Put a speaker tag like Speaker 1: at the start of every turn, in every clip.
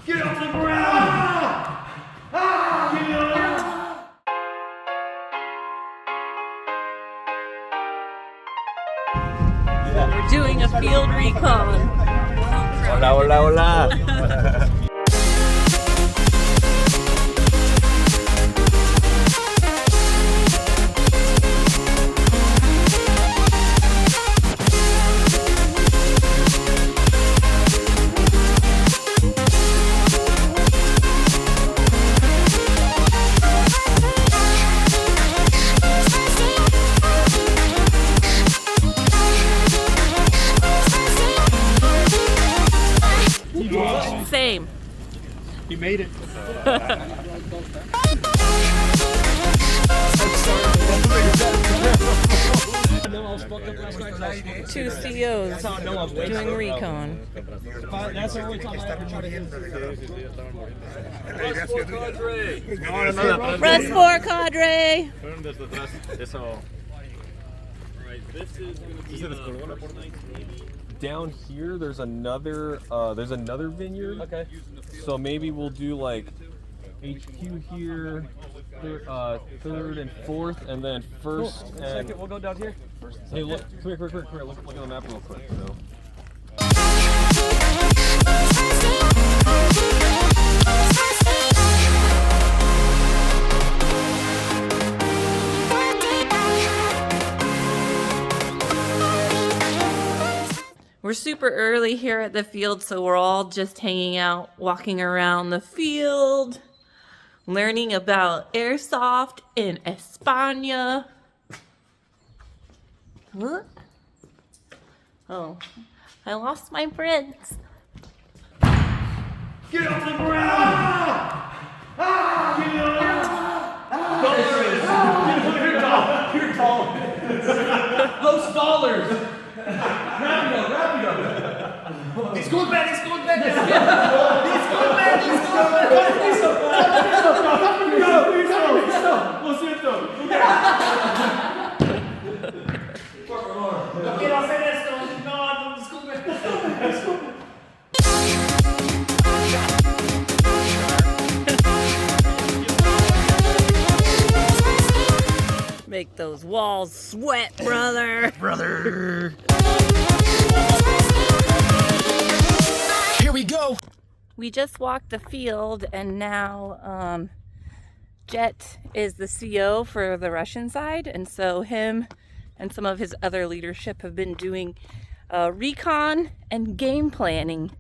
Speaker 1: Get off the ground! Get off!
Speaker 2: We're doing a field recon.
Speaker 3: Hola, hola, hola.
Speaker 2: Same.
Speaker 1: He made it.
Speaker 2: Two COs doing recon. Press 4, cadre.
Speaker 3: Down here, there's another vineyard. Okay. So maybe we'll do like HQ here, third and fourth, and then first and
Speaker 1: Second, we'll go down here.
Speaker 3: Hey, look! Come here! Look at the map real quick. So.
Speaker 2: We're super early here at the field, so we're all just hanging out, walking around the field, learning about Airsoft in España. What? Oh, I lost my friends.
Speaker 1: Get off the ground! Get off! You're tall. Those dollars. Rapido. He's going back. He's going back. Lo siento. Por favor. No quiero hacer esto. No, disculpe.
Speaker 2: Make those walls sweat, brother.
Speaker 1: Brother.
Speaker 4: Here we go.
Speaker 2: We just walked the field, and now Jet is the CO for the Russian side, and so him and some of his other leadership have been doing recon and game planning.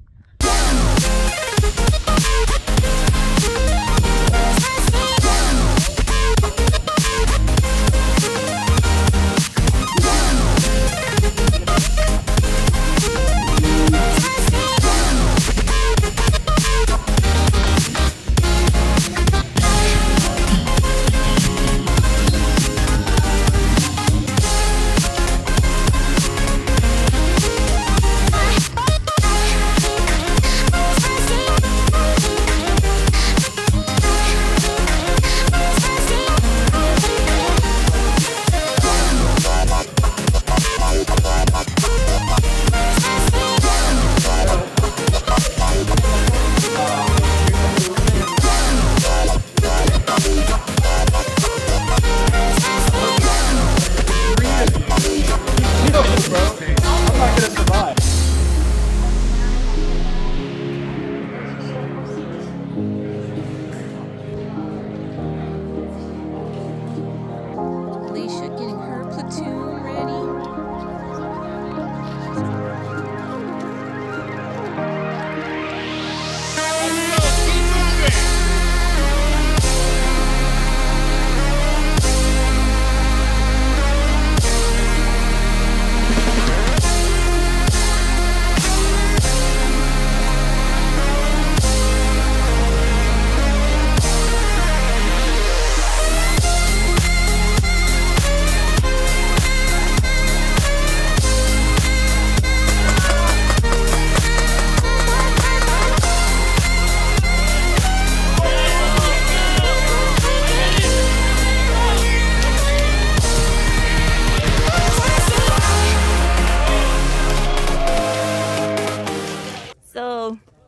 Speaker 2: Getting her platoon ready.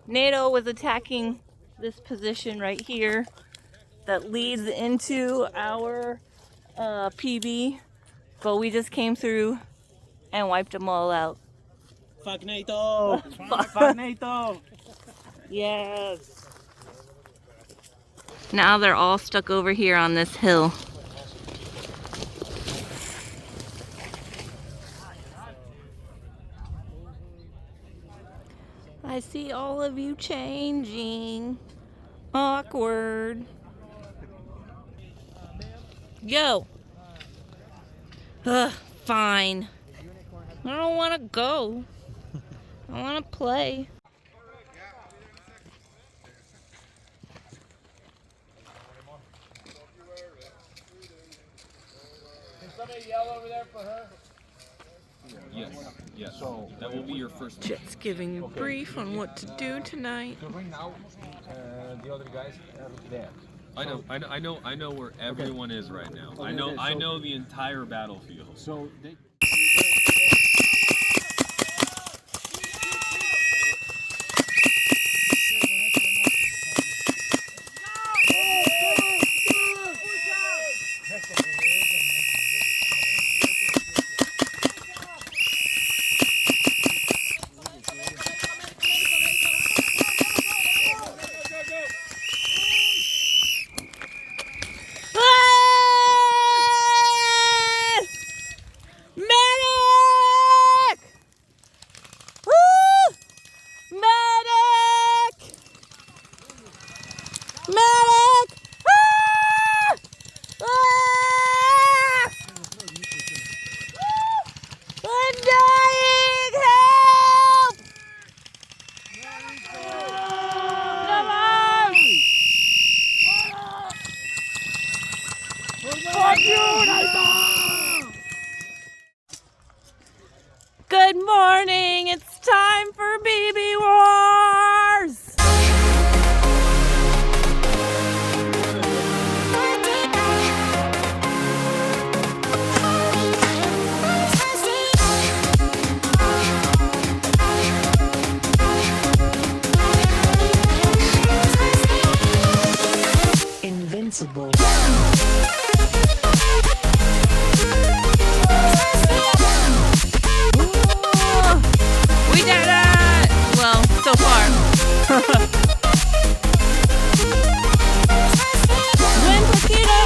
Speaker 2: NATO was attacking this position right here that leads into our PB, but we just came through and wiped them all out.
Speaker 1: Fuck NATO! Fuck NATO!
Speaker 2: Yes. Now they're all stuck over here on this hill. I see all of you changing. Awkward. Go. Ugh, fine. I don't want to go. I want to play.
Speaker 1: Can somebody yell over there for her?
Speaker 3: Yes, yes. So that will be your first.
Speaker 2: Jet's giving a brief on what to do tonight.
Speaker 5: So right now, the other guys are there.
Speaker 3: I know where everyone is right now. I know the entire battlefield.
Speaker 5: So they.
Speaker 2: Good morning, it's time for BB Wars!
Speaker 6: Invincible.
Speaker 2: We did it! Well, so far. Win Paquito!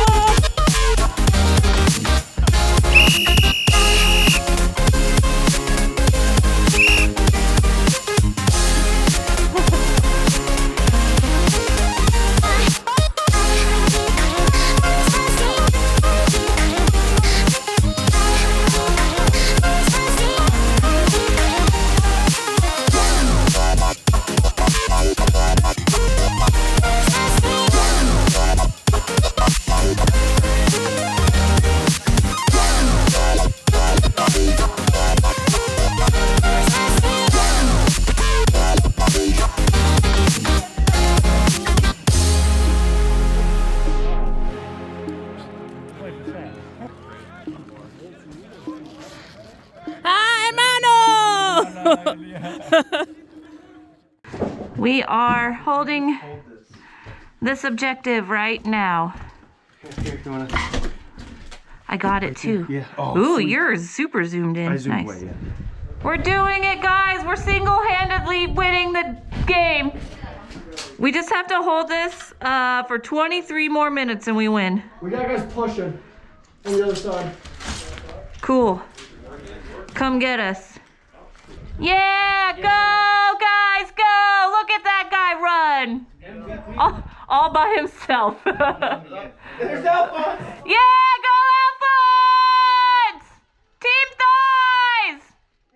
Speaker 2: We are holding this objective right now. I got it too.
Speaker 7: Yeah. Oh,
Speaker 2: ooh,
Speaker 7: sweet.
Speaker 2: you're super zoomed in.
Speaker 7: I zoomed
Speaker 2: nice.
Speaker 7: away, yeah.
Speaker 2: We're doing it, guys. We're single-handedly winning the game. We just have to hold this for 23 more minutes and we win.
Speaker 7: We got guys pushing on the other side.
Speaker 2: Cool. Come get us. Yeah, go, guys, go. Look at that guy run. All by himself.
Speaker 7: There's Alpha!
Speaker 2: Yeah!